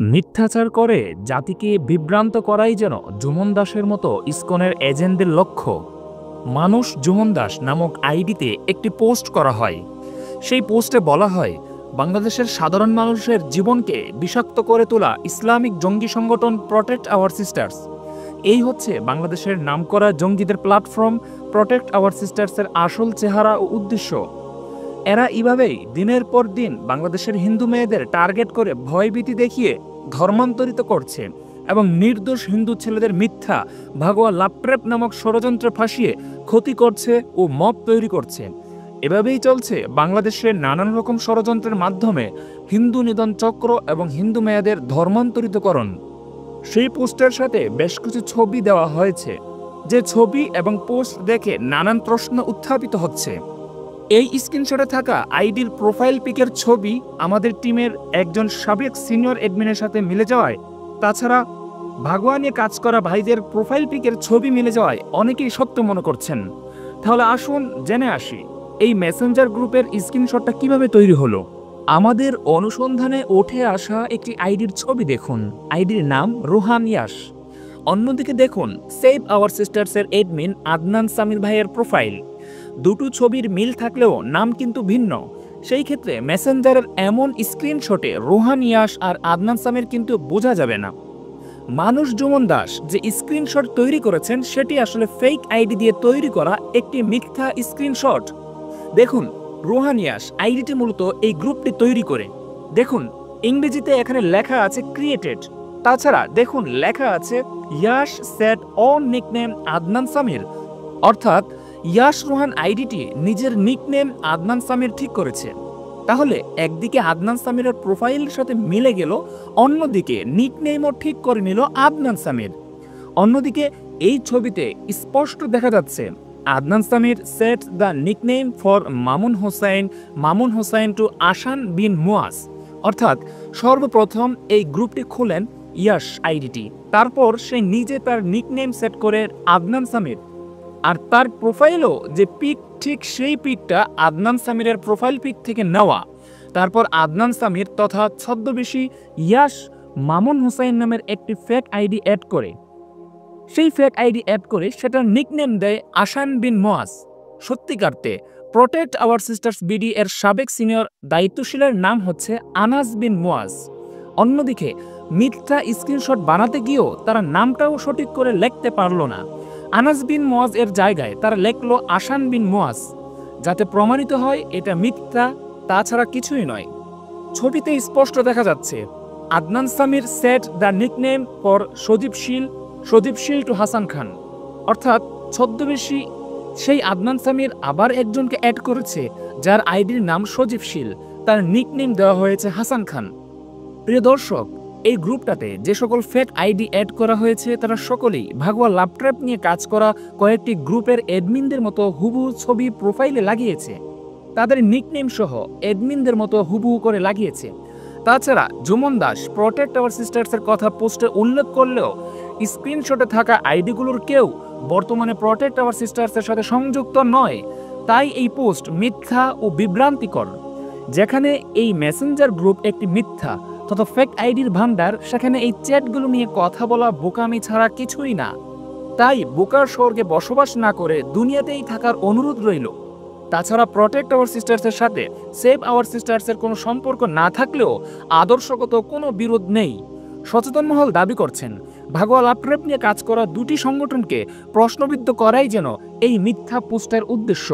মিথ্যাচার করে জাতিকে বিভ্রান্ত করাই যেন জুমন দাসের মতো ইসকনের এজেন্টদের লক্ষ্য। মানুষ জুমন দাস নামক আইডিতে একটি পোস্ট করা হয়। সেই পোস্টে বলা হয়, বাংলাদেশের সাধারণ মানুষের জীবনকে বিষাক্ত করে তোলা ইসলামিক জঙ্গি সংগঠন প্রটেক্ট আওয়ার সিস্টার্স। এই হচ্ছে বাংলাদেশের নামকরা জঙ্গিদের প্ল্যাটফর্ম প্রটেক্ট আওয়ার সিস্টার্সের আসল চেহারা ও উদ্দেশ্য। এরা এভাবেই দিনের পর দিন বাংলাদেশের হিন্দু মেয়েদের টার্গেট করে ভয়ভীতি দেখিয়ে ধর্মান্তরিত করছে এবং নির্দোষ হিন্দু ছেলেদের মিথ্যা ভাগোয়া লাপট্রেপ নামক ষড়যন্ত্রে ফাঁসিয়ে ক্ষতি করছে ও মব তৈরি করছে। এভাবেই চলছে বাংলাদেশের নানান রকম ষড়যন্ত্রের মাধ্যমে হিন্দু নিধন চক্র এবং হিন্দু মেয়েদের ধর্মান্তরিতকরণ। সেই পোস্টের সাথে বেশ কিছু ছবি দেওয়া হয়েছে, যে ছবি এবং পোস্ট দেখে নানান প্রশ্ন উত্থাপিত হচ্ছে। এই স্ক্রিনশটে থাকা আইডির প্রোফাইল পিকের ছবি আমাদের টিমের একজন সাবেক সিনিয়র অ্যাডমিনের সাথে মিলে যাওয়ায়, তাছাড়া ভাগোয়া নিয়ে কাজ করা ভাইদের প্রোফাইল পিকের ছবি মিলে যাওয়ায় অনেকেই সত্য মনে করছেন। তাহলে আসুন জেনে আসি এই মেসেঞ্জার গ্রুপের স্ক্রিনশটটা কিভাবে তৈরি হলো। আমাদের অনুসন্ধানে উঠে আসা একটি আইডির ছবি দেখুন। আইডির নাম রোহান ইয়াস। অন্যদিকে দেখুন সেভ আওয়ার সিস্টার্সের অ্যাডমিন আদনান সামির ভাইয়ের প্রোফাইল। দুটো ছবির মিল থাকলেও নাম কিন্তু ভিন্ন। সেই ক্ষেত্রে মেসেঞ্জারের এমন স্ক্রিনশটে রোহান ইয়াস আর আদনান সামির কিন্তু বোঝা যাবে না। মানুষ জুমন দাস যে স্ক্রিনশট তৈরি করেছেন সেটি আসলে ফেক আইডি দিয়ে তৈরি করা একটি মিথ্যা স্ক্রিনশট। দেখুন, রোহান ইয়াস আইডিটি মূলত এই গ্রুপটি তৈরি করে। দেখুন, ইংরেজিতে এখানে লেখা আছে ক্রিয়েটেড। তাছাড়া দেখুন লেখা আছে Yas set on nickname Adnan Samir, অর্থাৎ ইয়াস রোহান আইডিটি নিজের নিকনেম আদনান সামির ঠিক করেছে। তাহলে একদিকে আদনান সামিরের প্রোফাইলের সাথে মিলে গেল, অন্যদিকে নিকনেমও ঠিক করে নিল আদনান সামির। অন্যদিকে এই ছবিতে স্পষ্ট দেখা যাচ্ছে Adnan Samir set the nickname for Mamun Hossain to Ahsan bin Muaz, অর্থাৎ সর্বপ্রথম এই গ্রুপটি খোলেন ইয়াস আইডিটি, তারপর সে নিজে তার নিকনেম সেট করে আদনান সামির। আর তার প্রোফাইলও যে পিক, ঠিক সেই পিকটা আদনান সামিরের প্রোফাইল পিক থেকে নেওয়া। তারপর আদনান সামির তথা ছদ্মবেশী ইয়াস মামুন হোসাইন নামের একটি ফেক আইডি অ্যাড করে, সেই ফেক আইডি অ্যাড করে সেটার নিকনেম দেয় আসান বিন মুয়াজ। সত্যিকার্তে প্রটেক্ট আওয়ার সিস্টার্স বিডি এর সাবেক সিনিয়র দায়িত্বশীলের নাম হচ্ছে আনাস বিন মুয়াজ। অন্যদিকে মিথ্যা স্ক্রিনশট বানাতে গিয়েও তারা নামটাও সঠিক করে লিখতে পারল না। আনাস বিন মুয়াজ এর জায়গায় তারা লেখলো আসান বিন মুয়াজ, যাতে প্রমাণিত হয় এটা মিথ্যা, তাছাড়া কিছুই নয়। ছবিতে স্পষ্ট দেখা যাচ্ছে Adnan Samir set the nickname for সজীবশীল টু হাসান খান, অর্থাৎ ছদ্মবেশী সেই আদনান সামির আবার একজনকে অ্যাড করেছে যার আইডির নাম সজীবশীল, তার নিকনেম দেওয়া হয়েছে হাসান খান। প্রিয় দর্শক, এই গ্রুপটাতে যে সকল ফেক আইডি অ্যাড করা হয়েছে তারা সকলেই ভাগোয়া লাপট্রেপ নিয়ে কাজ করা কয়েকটি গ্রুপের অ্যাডমিনদের মতো হুবহু ছবি প্রোফাইলে লাগিয়েছে। তাদের নিকনেম সহ অ্যাডমিনদের মতো হুবহু করে লাগিয়েছে। তাছাড়া জুমন দাস প্রটেক্ট আওয়ার সিস্টার্সের কথা পোস্টে উল্লেখ করলেও স্ক্রিনশটে থাকা আইডিগুলোর কেউ বর্তমানে প্রটেক্ট আওয়ার সিস্টার্সের সাথে সংযুক্ত নয়। তাই এই পোস্ট মিথ্যা ও বিভ্রান্তিকর। যেখানে এই মেসেঞ্জার গ্রুপ একটি মিথ্যা তথা ফেক আইডির ভান্ডার, সেখানে এই চ্যাটগুলো নিয়ে কথা বলা বোকামি ছাড়া কিছুই না। তাই বোকার স্বর্গে বসবাস না করে দুনিয়াতেই থাকার অনুরোধ রইল। তাছাড়া প্রটেক্ট আওয়ার সিস্টার্সের সাথে সেভ আওয়ার সিস্টার্সের কোনো সম্পর্ক না থাকলেও আদর্শগত কোনো বিরোধ নেই। সচেতন মহল দাবি করছেন ভাগোয়া লাপট্রেপ নিয়ে কাজ করা দুটি সংগঠনকে প্রশ্নবিদ্ধ করাই যেন এই মিথ্যা পোস্টের উদ্দেশ্য।